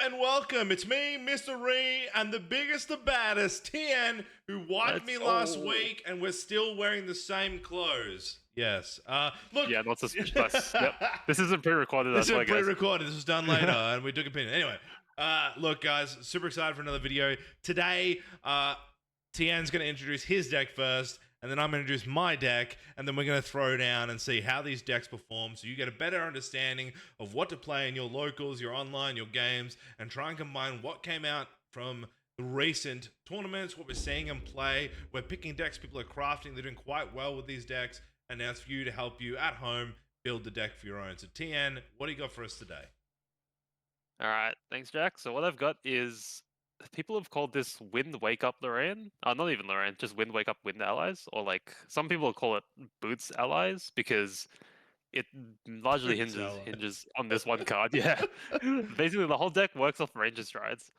and welcome. It's me, Mr. Ree, and the biggest, the baddest, TN, who wiped me last week, and we're still wearing the same clothes. Yes. Look. Yeah, not suspicious. Yep. This isn't pre-recorded, This that's why, is guys. pre-recorded. This was done later, and we took a opinion. Anyway, look, guys, super excited for another video. Today, Tian's going to introduce his deck first, and then I'm going to introduce my deck, and then we're going to throw down and see how these decks perform so you get a better understanding of what to play in your locals, your online, your games, and try and combine what came out from the recent tournaments, what we're seeing in play. We're picking decks people are crafting. They're doing quite well with these decks, and now it's for you to help you at home build the deck for your own. So, TN, what do you got for us today? All right, thanks, Jack. So what I've got is people have called this Wind Wake Up Lorraine. Not even Lorraine, just Wind Wake Up Wind Allies, or like some people call it Boots Allies because it largely Boots hinges on this one card. Yeah, basically the whole deck works off Ranger Strides.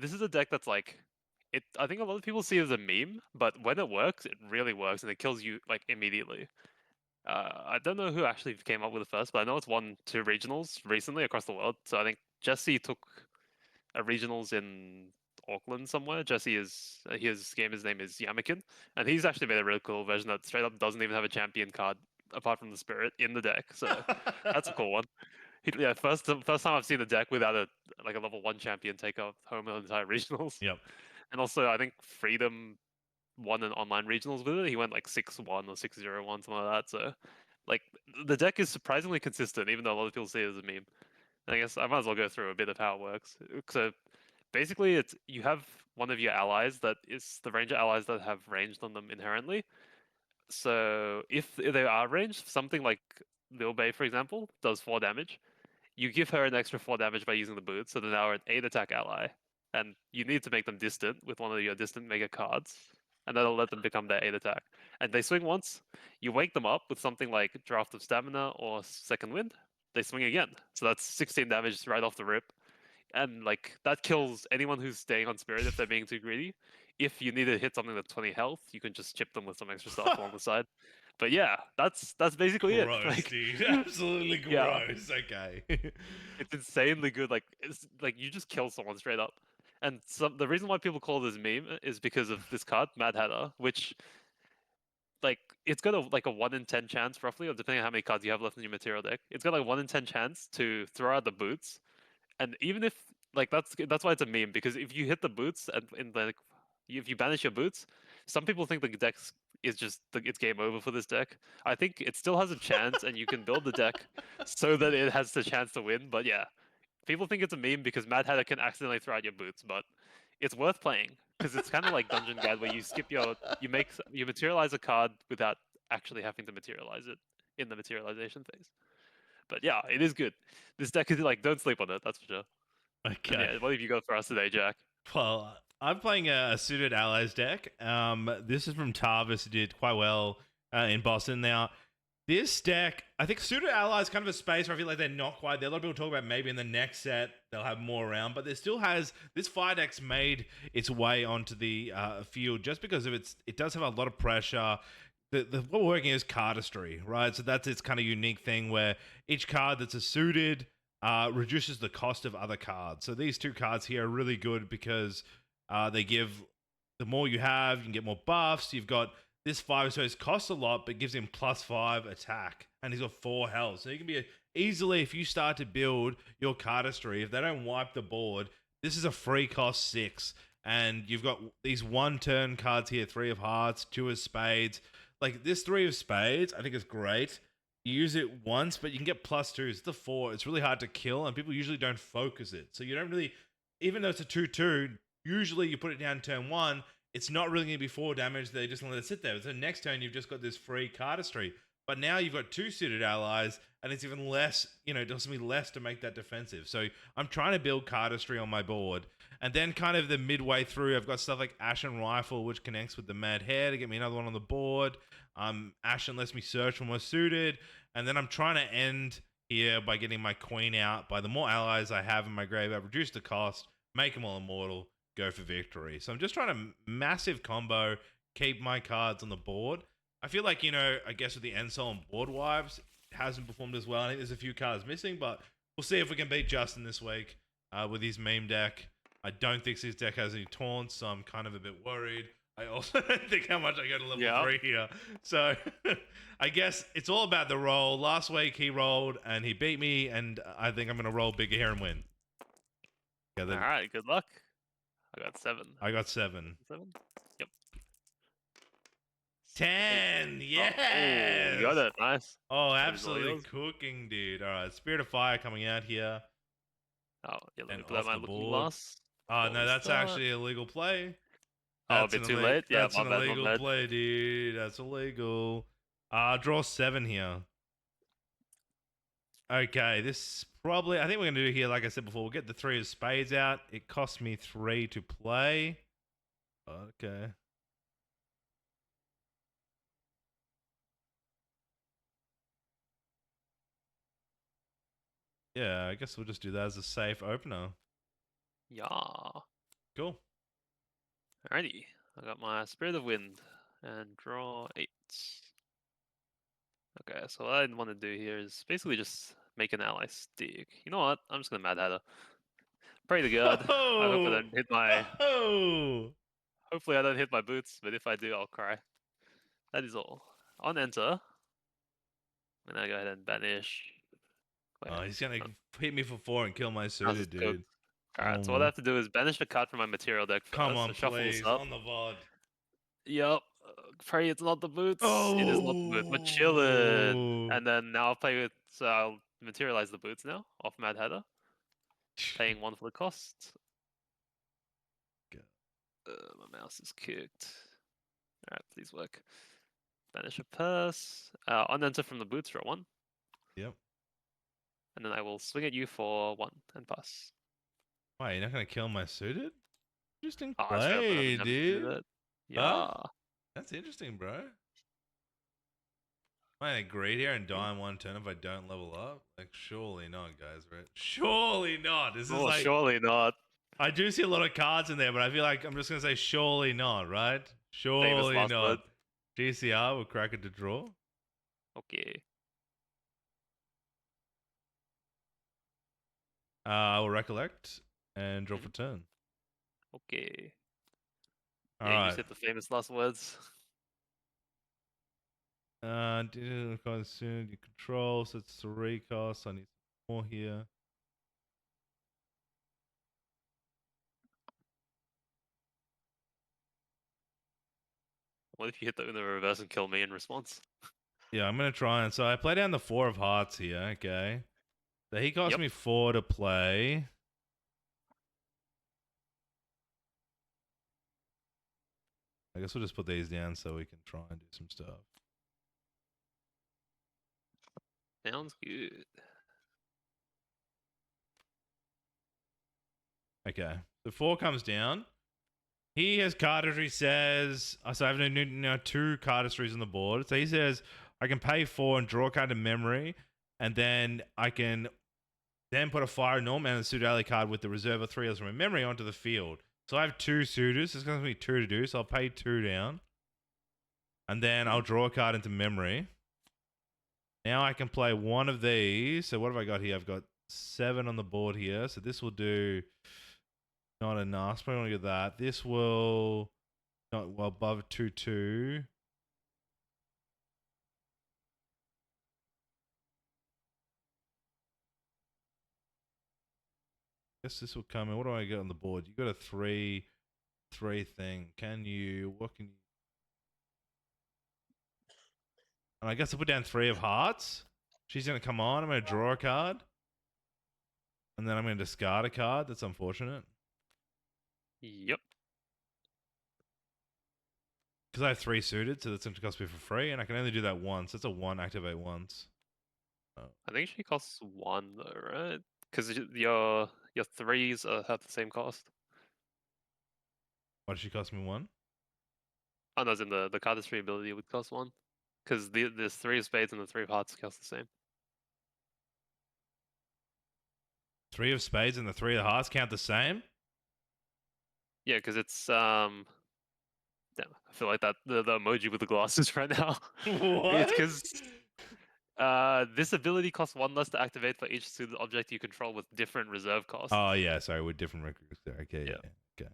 This is a deck that's like it. I think a lot of people see it as a meme, but when it works, it really works and it kills you like immediately. I don't know who actually came up with it first, but I know it's won 2 regionals recently across the world. So I think Jesse took a regionals in Auckland somewhere. Jesse is his name is Yamakin, and he's actually made a really cool version that straight up doesn't even have a champion card apart from the spirit in the deck. So that's a cool one. Yeah, first time I've seen the deck without a level 1 champion take off home the entire regionals. Yep. And also I think Freedom won an online regionals with it. He went like 6-1 or 6-0-1, something like that. So, like, the deck is surprisingly consistent, even though a lot of people see it as a meme. And I guess I might as well go through a bit of how it works. So, basically, it's you have one of your allies that is the ranger allies that have ranged on them inherently. So, if they are ranged, something like Lil Bei, for example, does 4 damage. You give her an extra 4 damage by using the boot, so they're now an 8 attack ally. And you need to make them distant with one of your distant mega cards, and that'll let them become their 8 attack. And they swing once, you wake them up with something like Draft of Stamina or Second Wind, they swing again. So that's 16 damage right off the rip. And like that kills anyone who's staying on Spirit if they're being too greedy. If you need to hit something that's 20 health, you can just chip them with some extra stuff along the side. But yeah, that's basically Gross, it. Like, dude. Absolutely yeah. gross. Okay. It's insanely good. Like it's like you just kill someone straight up. And the reason why people call this meme is because of this card, Mad Hatter, which like it's got a 1 in 10 chance roughly, or depending on how many cards you have left in your material deck. It's got like 1 in 10 chance to throw out the boots. And even if like that's why it's a meme, because if you hit the boots and if you banish your boots, some people think the deck is just it's game over for this deck. I think it still has a chance, and you can build the deck so that it has the chance to win. But yeah, people think it's a meme because Mad Hatter can accidentally throw out your boots, but it's worth playing because it's kind of like Dungeon Guide where you you materialize a card without actually having to materialize it in the materialization phase. But yeah, it is good. This deck is like, don't sleep on it, that's for sure. Okay. And yeah, what have you got for us today, Jack? Well, I'm playing a suited allies deck. This is from Tarvis, who did quite well in Boston. Now, this deck, I think suited allies kind of a space where I feel like they're not quite there. A lot of people talk about maybe in the next set they'll have more around, but there still has this fire deck's made its way onto the field just because of it does have a lot of pressure. What we're working is cardistry, right? So that's its kind of unique thing where each card that's a suited reduces the cost of other cards. So these 2 cards here are really good because they give the more you have, you can get more buffs. You've got this 5, so it costs a lot, but gives him +5 attack, and he's got 4 health. So you can be easily, if you start to build your cardistry, if they don't wipe the board, this is a free cost 6. And you've got these 1-turn cards here, 3 of hearts, 2 of spades. Like this 3 of spades, I think is great. You use it once, but you can get +2s. It's the 4. It's really hard to kill, and people usually don't focus it. So you don't really, even though it's a 2-2, usually you put it down turn 1, it's not really going to be 4 damage. They just let it sit there. So next turn, you've just got this free cardistry. But now you've got 2 suited allies, and it's even less, it does me less to make that defensive. So I'm trying to build cardistry on my board. And then kind of the midway through, I've got stuff like Ashen Rifle, which connects with the Mad Hare to get me another one on the board. Ashen lets me search for more suited. And then I'm trying to end here by getting my Queen out. By the more allies I have in my graveyard, reduce the cost, make them all immortal, go for victory. So I'm just trying to massive combo, keep my cards on the board. I feel like, I guess with the Ensol and Board Wives, it hasn't performed as well. I think there's a few cards missing, but we'll see if we can beat Justin this week. with his meme deck. I don't think his deck has any taunts, so I'm kind of a bit worried. I also don't think how much I go to level 3 here. So I guess it's all about the roll. Last week he rolled and he beat me, and I think I'm going to roll bigger here and win. All right, good luck. I got 7. I got 7. 7? Yep. 10! Yes! Oh, you got it. Nice. Oh, absolutely cooking, dude. All right, Spirit of Fire coming out here. Oh, yeah, let me And put out off my the looking board. glass. Oh, no, that's actually a legal play. Oh, a bit too late? Yeah, that's an illegal play, dude. That's illegal. Draw 7 here. Okay, this probably... I think we're going to do here, like I said before, we'll get the 3 of spades out. It cost me 3 to play. Okay. Yeah, I guess we'll just do that as a safe opener. Yeah. Cool. Alrighty. I got my Spirit of Wind and draw 8. Okay, so what I want to do here is basically just make an ally stick. You know what? I'm just gonna Mad Hatter. Pray to God. I hope I don't hit my. Hopefully I don't hit my boots, but if I do, I'll cry. That is all. On enter. And I go ahead and banish. Oh, he's gonna hit me for 4 and kill my suited, dude. Alright, so what I have to do is banish a card from my material deck first. Come on, so shuffle please, this up. on the VOD. Yup. Pray it's not the boots. It is not the boots. We're chilling. And then now I'll play with. So I'll materialize the boots now off Mad Hatter. Paying 1 for the cost. My mouse is kicked. Alright, please work. Banish a purse. On enter from the boots, draw 1. Yep. And then I will swing at you for 1 and pass. Why, you're not gonna kill my suited? Interesting Oh, play, dude. Yeah. That's interesting, bro. Am I greed here and die in 1 turn if I don't level up? Like, surely not, guys, right? Surely not. This is like... surely not. I do see a lot of cards in there, but I feel like I'm just gonna say surely not, right? Surely not. Word. GCR will crack it to draw. Okay. I will recollect and draw for turn. Okay. All yeah, right. you said the famous last words. Didn't consume you control, so it's 3 costs. I need some more here. What if you hit the Uno reverse and kill me in response? Yeah, I'm gonna try and so I play down the 4 of hearts here, okay. So he cost me 4 to play. I guess we'll just put these down so we can try and do some stuff. Sounds good. Okay. The 4 comes down. He has cardistry says... So I have now 2 cardistries on the board. So he says I can pay 4 and draw a card to memory. And then I can then put a fire norm and a suited ally card with the reserve of 3 others from my memory onto the field. So I have 2 suitors. It's going to be 2 to do. So I'll pay 2 down. And then I'll draw a card into memory. Now I can play one of these. So what have I got here? I've got 7 on the board here. So this will do... Not enough. So I want to get that. This will not well above 2/2. Guess this will come in. What do I get on the board? You got a 3 thing. Can you? What can you? And I guess I put down 3 of hearts. She's gonna come on. I'm gonna draw a card, and then I'm gonna discard a card. That's unfortunate. Yep. Because I have 3 suited, so that's going to cost me for free, and I can only do that once. That's a 1 activate once. Oh. I think she costs 1 though, right? Because your 3s have the same cost. Why does she cost me 1? Oh no, as in the cardistry ability would cost 1. Because there's 3 of spades and the 3 of hearts cost the same. 3 of spades and the 3 of hearts count the same? Yeah, because it's damn, I feel like that the emoji with the glasses right now. What? It's because This ability costs 1 less to activate for each suited object you control with different reserve costs. Oh yeah, sorry, with different recruits there. Okay, yeah. Okay.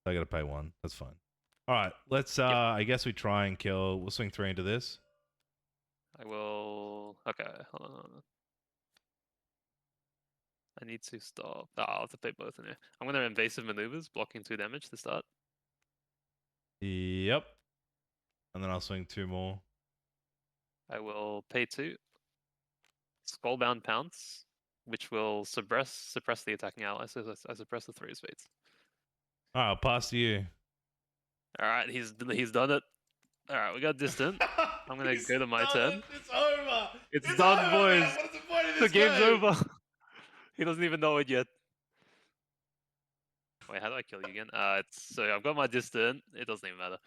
So I gotta pay 1. That's fine. All right, let's. I guess we try and kill. We'll swing 3 into this. I will. Okay, hold on. I need to stop. I'll have to play both in here. I'm gonna invasive maneuvers, blocking 2 damage to start. Yep. And then I'll swing 2 more. I will pay 2. Skullbound Pounce, which will suppress the attacking ally, so I suppress the 3 of spades. All right, I'll pass to you. All right, he's done it. All right, we got distant. I'm gonna go to my turn. It's over. It's done, over, boys. Man. What is the point of The this game's game? over. He doesn't even know it yet. Wait, how do I kill you again? So I've got my distant. It doesn't even matter.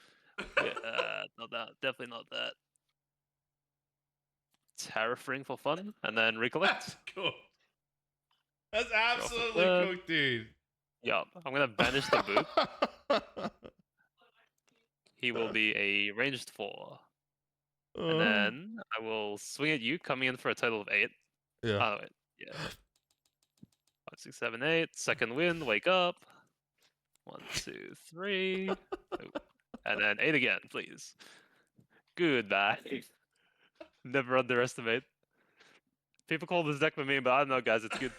Yeah, not that. Definitely not that. Terrafring for fun, and then recollect. That's cool. That's absolutely cooked, dude. Yup. I'm gonna banish the boot. He will be a ranged 4. And then I will swing at you, coming in for a total of 8. Yeah. Oh, wait. Yeah. 5, 6, 7, 8. Second wind, wake up. 1, 2, 3. And then 8 again, please. Goodbye. Never underestimate. People call this deck for me, but I don't know, guys. It's good.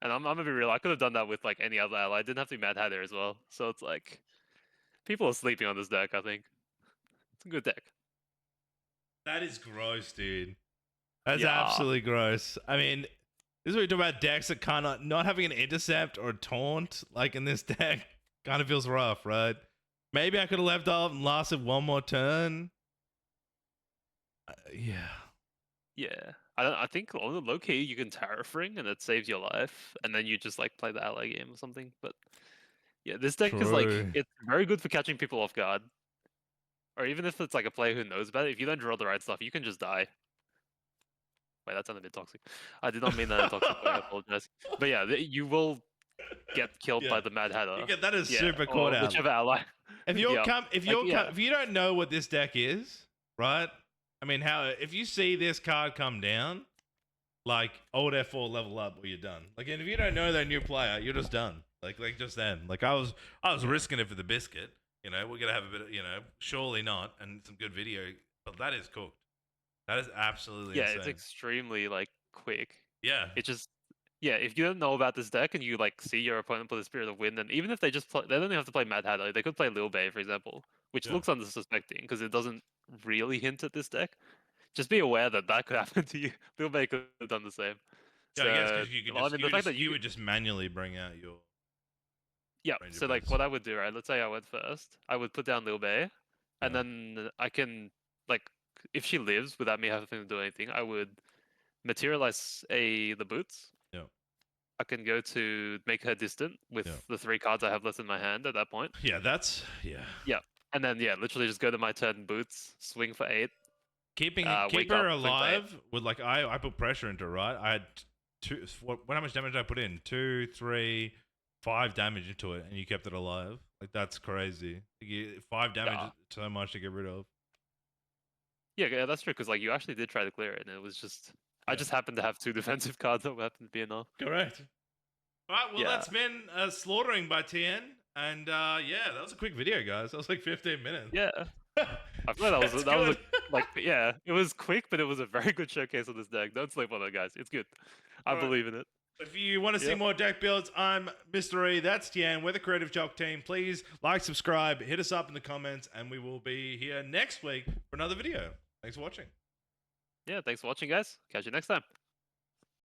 And I'm gonna be real. I could have done that with like any other ally. I didn't have to be Mad Hatter as well. So it's like people are sleeping on this deck. I think it's a good deck. That is gross, dude. That's absolutely gross. I mean, this is what we talk about decks that cannot not having an intercept or taunt like in this deck kind of feels rough, right? Maybe I could have left off and lasted 1 more turn. Yeah. Yeah. I think on the low key you can Terrafring and it saves your life, and then you just like play the ally game or something. But yeah, this deck is like it's very good for catching people off guard. Or even if it's like a player who knows about it, if you don't draw the right stuff, you can just die. Wait, that sounded a bit toxic. I did not mean that in a toxic way. I apologize. But yeah, you will get killed by the Mad Hatter. That is super caught out. Whichever ally. If you don't know what this deck is, right? I mean, if you see this card come down, like Alt F4 level up, or you're done. Like, and if you don't know that new player, you're just done. Like just then. Like I was risking it for the biscuit. You know, we're gonna have a bit of, surely not, and some good video. But that is cooked. That is absolutely insane. It's extremely like quick. Yeah. It just if you don't know about this deck and you like see your opponent play the Spirit of Wind, and even if they just play, they don't even have to play Mad Hatter. They could play Lil Bay, for example, which looks unsuspecting because it doesn't really hint at this deck. Just be aware that could happen to you. Lil Bay could have done the same. Yeah, so, I guess because you could just manually bring out your. Yeah. So like, what I would do, right? Let's say I went first. I would put down Lil Bay, and then I can like, if she lives without me having to do anything, I would materialize the boots. Yeah. I can go to make her distant with the 3 cards I have left in my hand at that point. Yeah, Yeah, and then literally just go to my turn boots, swing for 8. Keep her alive with like I put pressure into her, right? I had 2. How much damage did I put in? 2, 3, 5 damage into it, and you kept it alive. Like that's crazy. 5 damage is so much to get rid of. Yeah, that's true. Because like you actually did try to clear it, and it was just I just happened to have 2 defensive cards that happened to be enough. Correct. All right, well that's been slaughtering by TN, and that was a quick video, guys. That was like 15 minutes. Yeah. I feel like that was like it was quick, but it was a very good showcase of this deck. Don't sleep on it, guys. It's good. I believe in it. If you want to see more deck builds, I'm Mr. E. That's Tian. We're the Creative Jock team. Please like, subscribe, hit us up in the comments, and we will be here next week for another video. Thanks for watching. Yeah, thanks for watching, guys. Catch you next time.